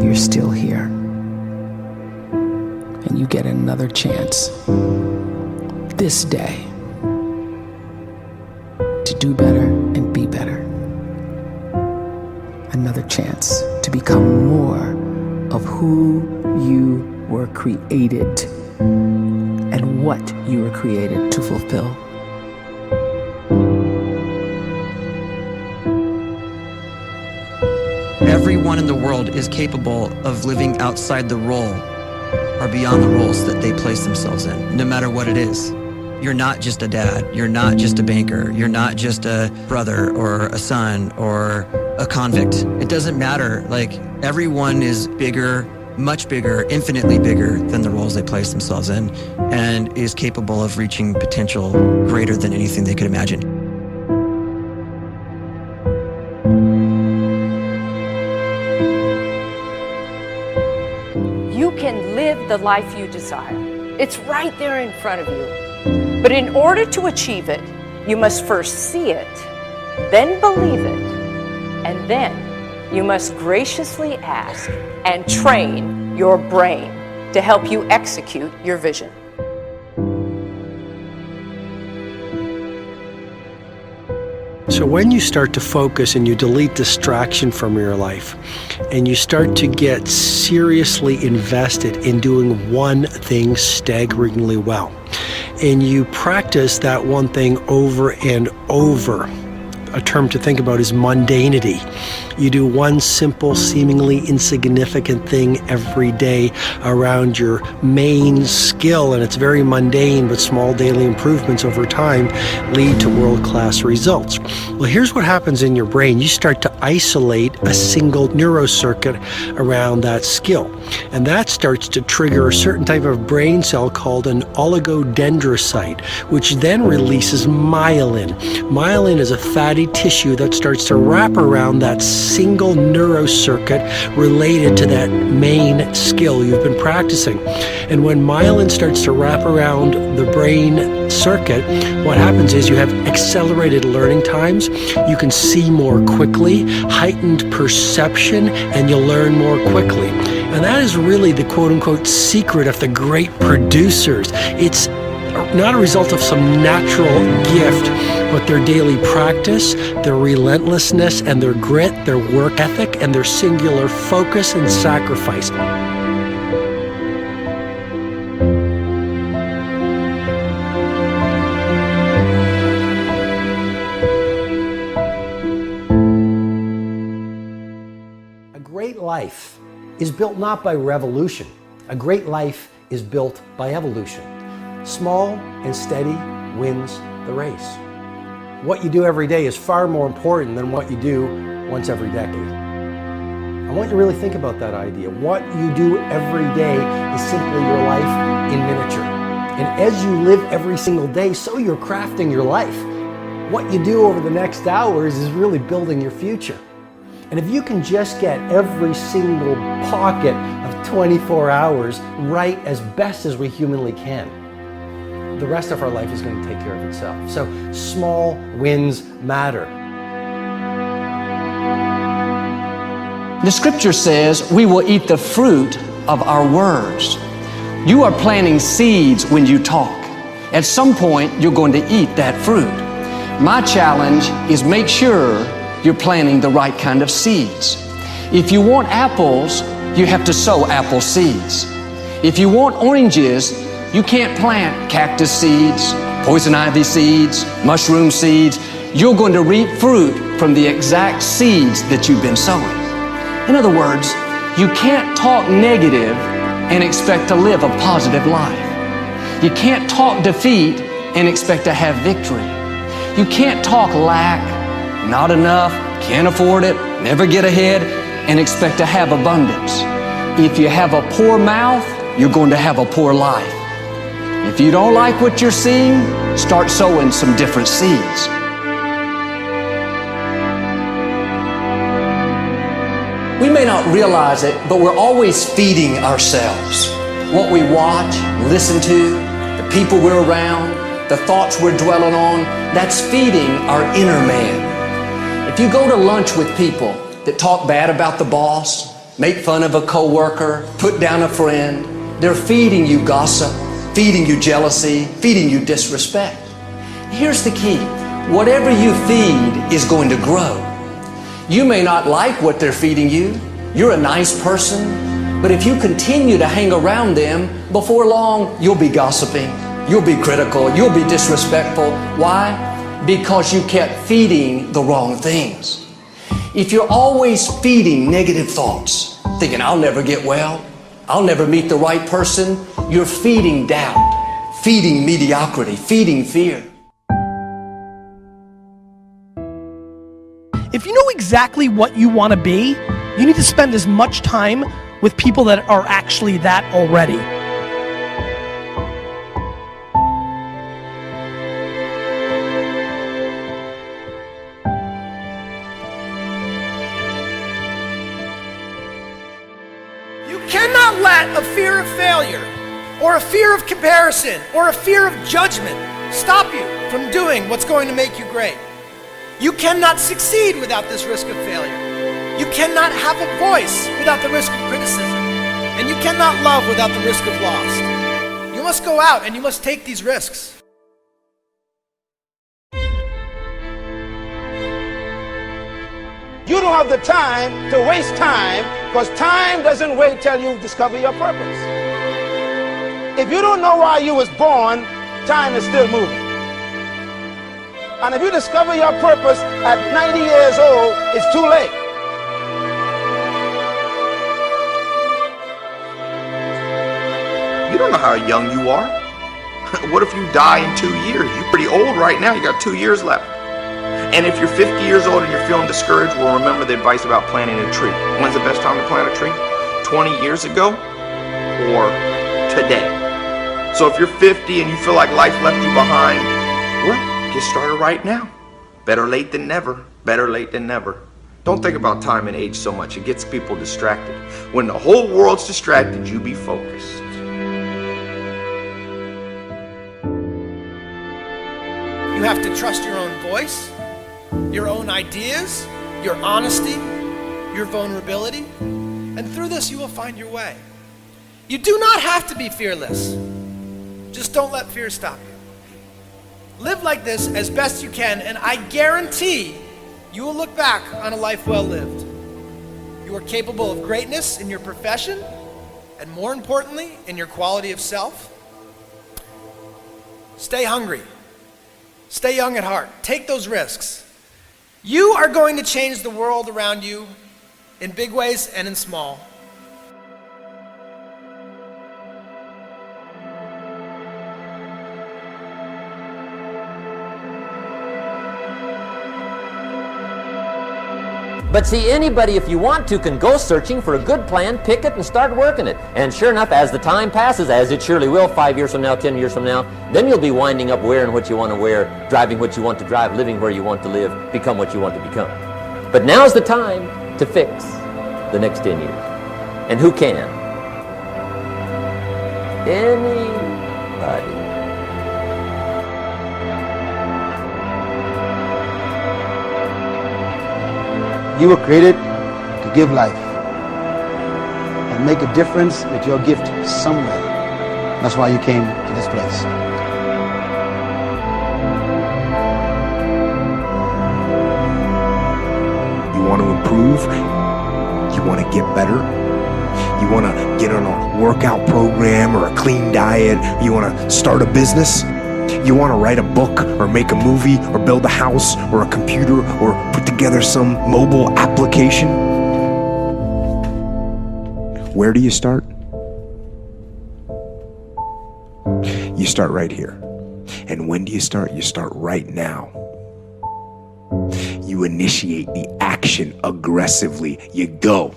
you're still here. And you get another chance this day to do better and be better. Another chance to become more of who you were created and what you were created to fulfill. Everyone in the world is capable of living outside the role or beyond the roles that they place themselves in, no matter what it is. You're not just a dad, you're not just a banker, you're not just a brother or a son or a convict. It doesn't matter. Like, everyone is bigger, much bigger, infinitely bigger than the roles they place themselves in, and is capable of reaching potential greater than anything they could imagine. You can live the life you desire. It's right there in front of you. But in order to achieve it, you must first see it, then believe it, and then you must graciously ask and train your brain to help you execute your vision. So when you start to focus and you delete distraction from your life, and you start to get seriously invested in doing one thing staggeringly well, and you practice that one thing over and over, a term to think about is mundanity. You do one simple, seemingly insignificant thing every day around your main skill, and it's very mundane, but small daily improvements over time lead to world-class results. Well, here's what happens in your brain. You start to isolate a single neurocircuit around that skill, and that starts to trigger a certain type of brain cell called an oligodendrocyte, which then releases myelin. Myelin is a fatty tissue that starts to wrap around that single neurocircuit related to that main skill you've been practicing. And when myelin starts to wrap around the brain circuit, what happens is you have accelerated learning times, you can see more quickly, heightened perception, and you'll learn more quickly. And that is really the quote-unquote secret of the great producers. It's not a result of some natural gift, but their daily practice, their relentlessness and their grit, their work ethic, and their singular focus and sacrifice. A great life is built not by revolution. A great life is built by evolution. Small and steady wins the race. What you do every day is far more important than what you do once every decade. I want you to really think about that idea. What you do every day is simply your life in miniature. And as you live every single day, so you're crafting your life. What you do over the next hours is really building your future. And if you can just get every single pocket of 24 hours right as best as we humanly can, the rest of our life is going to take care of itself. So small wins matter. The scripture says we will eat the fruit of our words. You are planting seeds when you talk. At some point, you're going to eat that fruit. My challenge is make sure you're planting the right kind of seeds. If you want apples, you have to sow apple seeds. If you want oranges, you can't plant cactus seeds, poison ivy seeds, mushroom seeds. You're going to reap fruit from the exact seeds that you've been sowing. In other words, you can't talk negative and expect to live a positive life. You can't talk defeat and expect to have victory. You can't talk lack, not enough, can't afford it, never get ahead, and expect to have abundance. If you have a poor mouth, you're going to have a poor life. If you don't like what you're seeing, start sowing some different seeds. We may not realize it, but we're always feeding ourselves. What we watch, listen to, the people we're around, the thoughts we're dwelling on, that's feeding our inner man. If you go to lunch with people that talk bad about the boss, make fun of a coworker, put down a friend. They're feeding you gossip, feeding you jealousy, feeding you disrespect. Here's the key. Whatever you feed is going to grow. You may not like what they're feeding you. You're a nice person. But if you continue to hang around them, before long, you'll be gossiping. You'll be critical. You'll be disrespectful. Why? Because you kept feeding the wrong things. If you're always feeding negative thoughts, thinking, I'll never get well, I'll never meet the right person, you're feeding doubt, feeding mediocrity, feeding fear. If you know exactly what you want to be, you need to spend as much time with people that are actually that already. You cannot let a fear of failure, or a fear of comparison, or a fear of judgment stop you from doing what's going to make you great. You cannot succeed without this risk of failure. You cannot have a voice without the risk of criticism. And you cannot love without the risk of loss. You must go out and you must take these risks. You don't have the time to waste time, because time doesn't wait till you discover your purpose. If you don't know why you was born, time is still moving. And if you discover your purpose at 90 years old, it's too late. You don't know how young you are. What if you die in 2 years? You're pretty old right now. You got 2 years left. And if you're 50 years old and you're feeling discouraged, well, remember the advice about planting a tree. When's the best time to plant a tree? 20 years ago or today? So if you're 50 and you feel like life left you behind, well, get started right now. Better late than never. Better late than never. Don't think about time and age so much. It gets people distracted. When the whole world's distracted, you be focused. You have to trust your own voice, your own ideas, your honesty, your vulnerability, and through this you will find your way. You do not have to be fearless. Just don't let fear stop you. Live like this as best you can, and I guarantee you will look back on a life well lived. You are capable of greatness in your profession, and more importantly, in your quality of self. Stay hungry. Stay young at heart. Take those risks. You are going to change the world around you in big ways and in small. But see, anybody, if you want to, can go searching for a good plan, pick it, and start working it. And sure enough, as the time passes, as it surely will 5 years from now, 10 years from now, then you'll be winding up wearing what you want to wear, driving what you want to drive, living where you want to live, become what you want to become. But now's the time to fix the next 10 years. And who can? Anybody. You were created to give life and make a difference with your gift somewhere. That's why you came to this place. You want to improve? You want to get better? You want to get on a workout program or a clean diet? You want to start a business? You want to write a book or make a movie or build a house or a computer or put together some mobile application? Where do you start? You start right here. And when do you start? You start right now. You initiate the action aggressively. You go.